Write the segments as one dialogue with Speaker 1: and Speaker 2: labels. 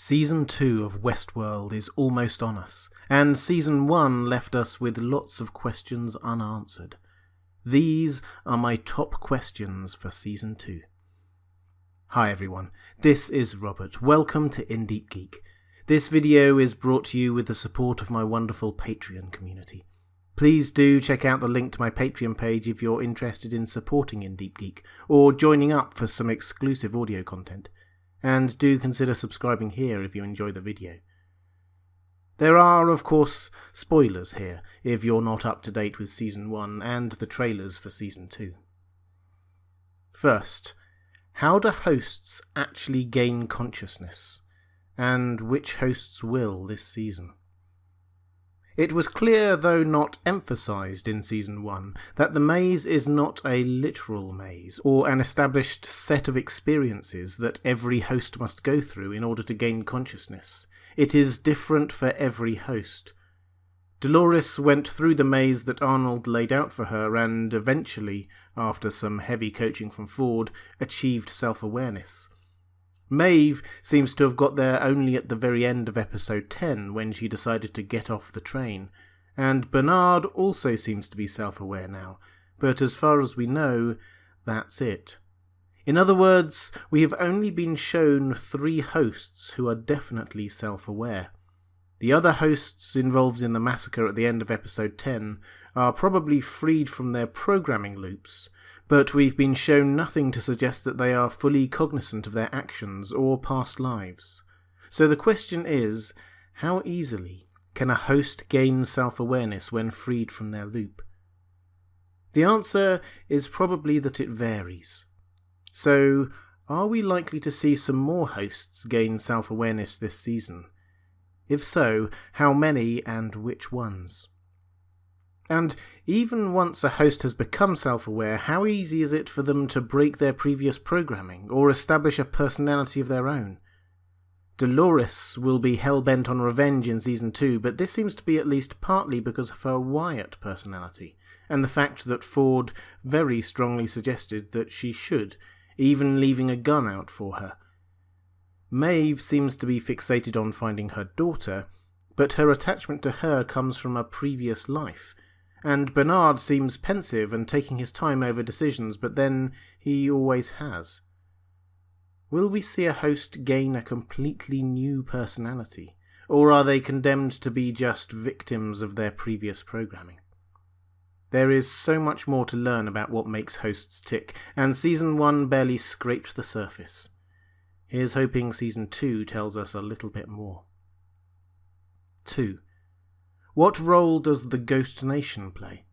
Speaker 1: Season 2 of Westworld is almost on us, and Season 1 left us with lots of questions unanswered. These are my top questions for Season 2. Hi everyone, this is Robert. Welcome to Deep Geek. This video is brought to you with the support of my wonderful Patreon community. Please do check out the link to my Patreon page if you're interested in supporting Deep Geek, or joining up for some exclusive audio content. And do consider subscribing here if you enjoy the video. There are, of course, spoilers here if you're not up to date with Season 1 and the trailers for Season 2. First, how do hosts actually gain consciousness? And which hosts will this season? It was clear, though not emphasised in Season 1, that the maze is not a literal maze, or an established set of experiences that every host must go through in order to gain consciousness. It is different for every host. Dolores went through the maze that Arnold laid out for her and eventually, after some heavy coaching from Ford, achieved self-awareness. Maeve seems to have got there only at the very end of episode 10 when she decided to get off the train, and Bernard also seems to be self-aware now, but as far as we know, that's it. In other words, we have only been shown 3 hosts who are definitely self-aware. The other hosts involved in the massacre at the end of episode 10 are probably freed from their programming loops, but we've been shown nothing to suggest that they are fully cognizant of their actions or past lives. So the question is, how easily can a host gain self-awareness when freed from their loop? The answer is probably that it varies. So, are we likely to see some more hosts gain self-awareness this season? If so, how many and which ones? And even once a host has become self-aware, how easy is it for them to break their previous programming or establish a personality of their own? Dolores will be hell-bent on revenge in Season 2, but this seems to be at least partly because of her Wyatt personality, and the fact that Ford very strongly suggested that she should, even leaving a gun out for her. Maeve seems to be fixated on finding her daughter, but her attachment to her comes from a previous life. And Bernard seems pensive and taking his time over decisions, but then he always has. Will we see a host gain a completely new personality, or are they condemned to be just victims of their previous programming? There is so much more to learn about what makes hosts tick, and Season 1 barely scraped the surface. Here's hoping Season 2 tells us a little bit more. 2. What role does the Ghost Nation play?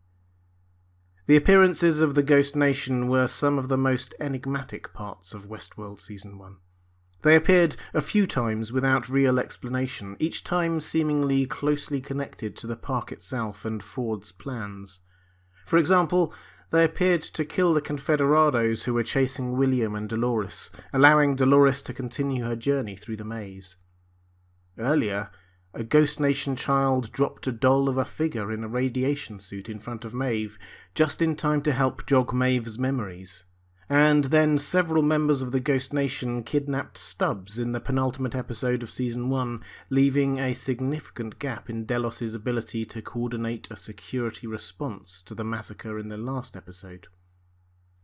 Speaker 1: The appearances of the Ghost Nation were some of the most enigmatic parts of Westworld Season 1. They appeared a few times without real explanation, each time seemingly closely connected to the park itself and Ford's plans. For example, they appeared to kill the Confederados who were chasing William and Dolores, allowing Dolores to continue her journey through the maze. Earlier, a Ghost Nation child dropped a doll of a figure in a radiation suit in front of Maeve, just in time to help jog Maeve's memories. And then several members of the Ghost Nation kidnapped Stubbs in the penultimate episode of Season 1, leaving a significant gap in Delos' ability to coordinate a security response to the massacre in the last episode.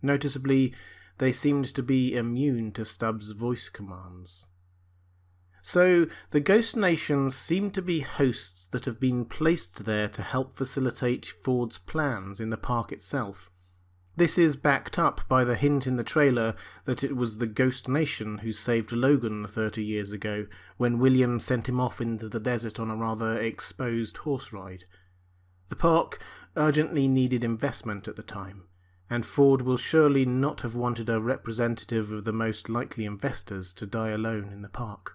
Speaker 1: Noticeably, they seemed to be immune to Stubbs' voice commands. So, the Ghost Nations seem to be hosts that have been placed there to help facilitate Ford's plans in the park itself. This is backed up by the hint in the trailer that it was the Ghost Nation who saved Logan 30 years ago, when William sent him off into the desert on a rather exposed horse ride. The park urgently needed investment at the time, and Ford will surely not have wanted a representative of the most likely investors to die alone in the park.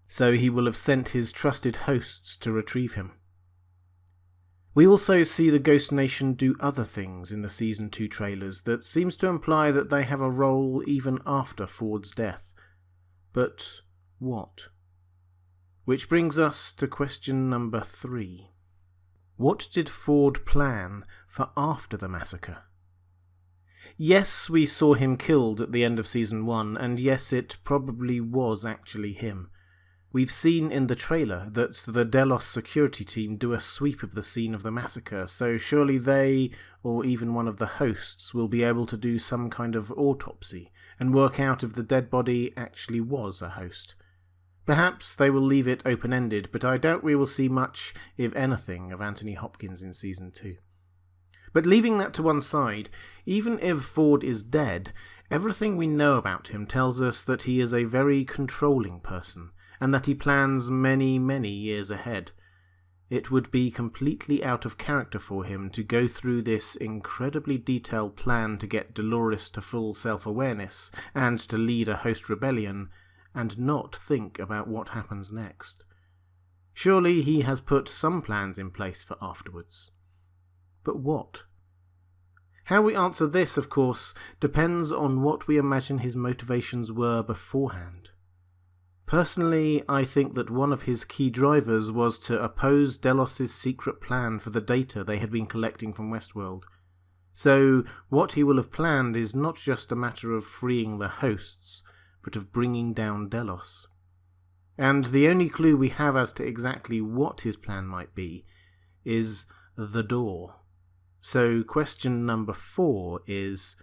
Speaker 1: So he will have sent his trusted hosts to retrieve him. We also see the Ghost Nation do other things in the Season 2 trailers that seems to imply that they have a role even after Ford's death. But what? Which brings us to question number 3. What did Ford plan for after the massacre? Yes, we saw him killed at the end of Season 1, and yes, it probably was actually him. We've seen in the trailer that the Delos security team do a sweep of the scene of the massacre, so surely they, or even one of the hosts, will be able to do some kind of autopsy and work out if the dead body actually was a host. Perhaps they will leave it open-ended, but I doubt we will see much, if anything, of Anthony Hopkins in Season 2. But leaving that to one side, even if Ford is dead, everything we know about him tells us that he is a very controlling person, and that he plans many, many years ahead. It would be completely out of character for him to go through this incredibly detailed plan to get Dolores to full self-awareness and to lead a host rebellion, and not think about what happens next. Surely he has put some plans in place for afterwards. But what? How we answer this, of course, depends on what we imagine his motivations were beforehand. Personally, I think that one of his key drivers was to oppose Delos' secret plan for the data they had been collecting from Westworld. So, what he will have planned is not just a matter of freeing the hosts, but of bringing down Delos. And the only clue we have as to exactly what his plan might be is the door. So, question number 4 is,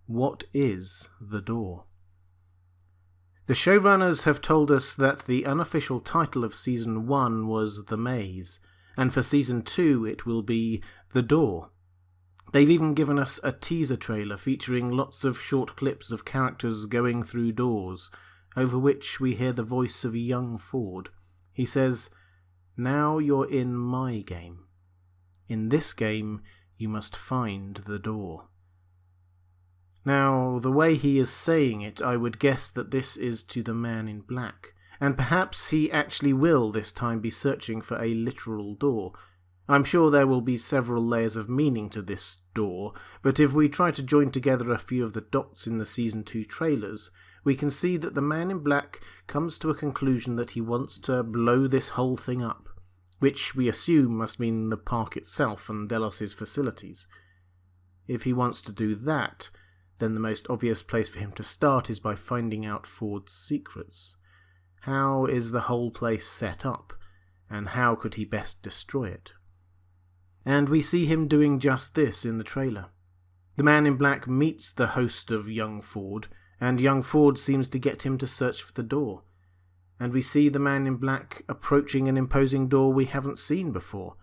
Speaker 1: what is the door? The showrunners have told us that the unofficial title of Season 1 was The Maze, and for Season 2 it will be The Door. They've even given us a teaser trailer featuring lots of short clips of characters going through doors, over which we hear the voice of young Ford. He says, "Now you're in my game. In this game, you must find the door." Now, the way he is saying it, I would guess that this is to the man in black, and perhaps he actually will this time be searching for a literal door. I'm sure there will be several layers of meaning to this door, but if we try to join together a few of the dots in the Season 2 trailers, we can see that the man in black comes to a conclusion that he wants to blow this whole thing up, which we assume must mean the park itself and Delos' facilities. If he wants to do that, then the most obvious place for him to start is by finding out Ford's secrets. How is the whole place set up, and how could he best destroy it? And we see him doing just this in the trailer. The man in black meets the host of young Ford, and young Ford seems to get him to search for the door. And we see the man in black approaching an imposing door we haven't seen before.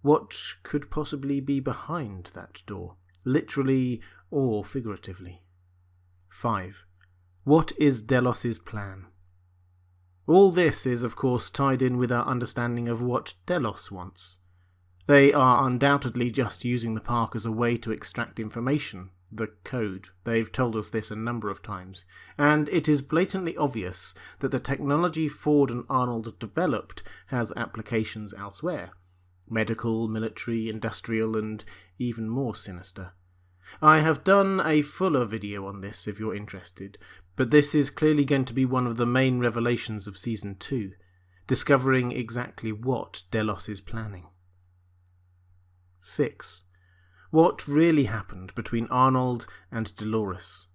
Speaker 1: What could possibly be behind that door, literally or figuratively? 5. What is Delos' plan? All this is, of course, tied in with our understanding of what Delos wants. They are undoubtedly just using the park as a way to extract information, the code. They've told us this a number of times, and it is blatantly obvious that the technology Ford and Arnold developed has applications elsewhere. Medical, military, industrial, and even more sinister. I have done a fuller video on this if you're interested, but this is clearly going to be one of the main revelations of Season 2, discovering exactly what Delos is planning. 6. What really happened between Arnold and Dolores?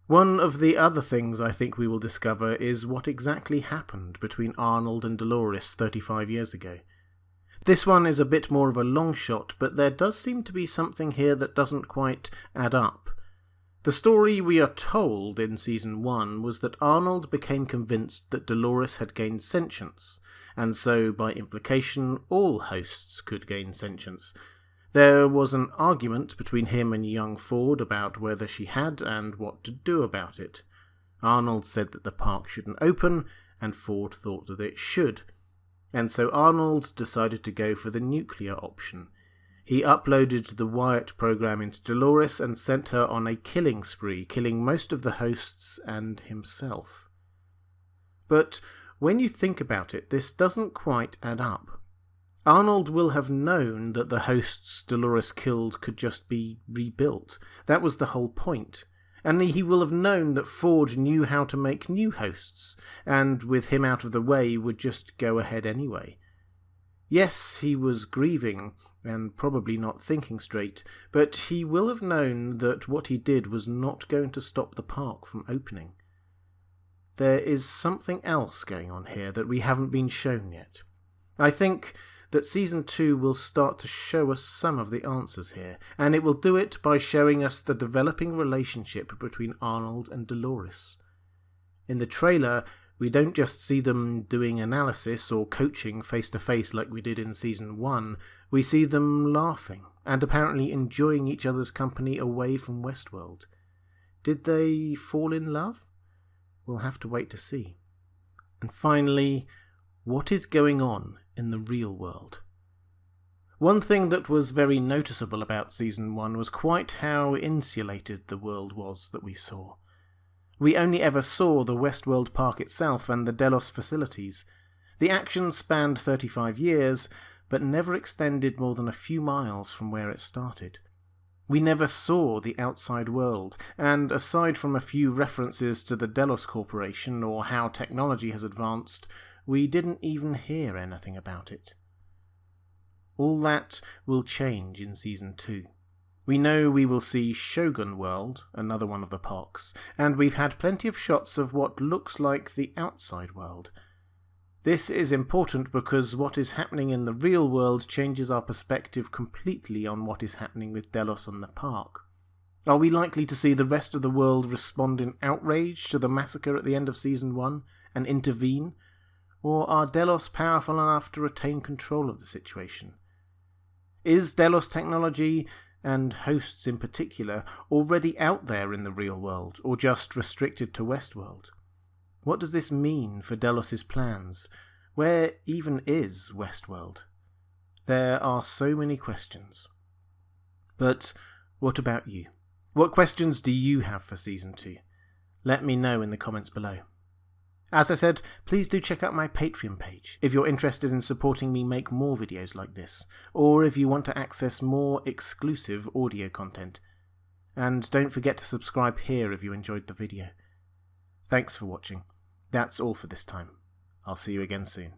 Speaker 1: One of the other things I think we will discover is what exactly happened between Arnold and Dolores 35 years ago. This one is a bit more of a long shot, but there does seem to be something here that doesn't quite add up. The story we are told in Season 1 was that Arnold became convinced that Dolores had gained sentience, and so, by implication, all hosts could gain sentience. There was an argument between him and young Ford about whether she had and what to do about it. Arnold said that the park shouldn't open, and Ford thought that it should. And so Arnold decided to go for the nuclear option. He uploaded the Wyatt program into Dolores and sent her on a killing spree, killing most of the hosts and himself. But when you think about it, this doesn't quite add up. Arnold will have known that the hosts Dolores killed could just be rebuilt. That was the whole point. And he will have known that Ford knew how to make new hosts, and with him out of the way would just go ahead anyway. Yes, he was grieving, and probably not thinking straight, but he will have known that what he did was not going to stop the park from opening. there is something else going on here that we haven't been shown yet. I think that Season 2 will start to show us some of the answers here, and it will do it by showing us the developing relationship between Arnold and Dolores. In the trailer, we don't just see them doing analysis or coaching face to face like we did in Season 1, we see them laughing and apparently enjoying each other's company away from Westworld. Did they fall in love? We'll have to wait to see. And finally, what is going on in the real world? One thing that was very noticeable about Season 1 was quite how insulated the world was that we saw. We only ever saw the Westworld park itself and the Delos facilities. The action spanned 35 years, but never extended more than a few miles from where it started. We never saw the outside world, and aside from a few references to the Delos Corporation or how technology has advanced, we didn't even hear anything about it. All that will change in Season 2. We know we will see Shogun World, another one of the parks, and we've had plenty of shots of what looks like the outside world. This is important because what is happening in the real world changes our perspective completely on what is happening with Delos and the park. Are we likely to see the rest of the world respond in outrage to the massacre at the end of Season 1 and intervene? Or are Delos powerful enough to retain control of the situation? Is Delos technology, and hosts in particular, already out there in the real world, or just restricted to Westworld? What does this mean for Delos' plans? Where even is Westworld? There are so many questions. But what about you? What questions do you have for Season 2? Let me know in the comments below. As I said, please do check out my Patreon page if you're interested in supporting me make more videos like this, or if you want to access more exclusive audio content. And don't forget to subscribe here if you enjoyed the video. Thanks for watching. That's all for this time. I'll see you again soon.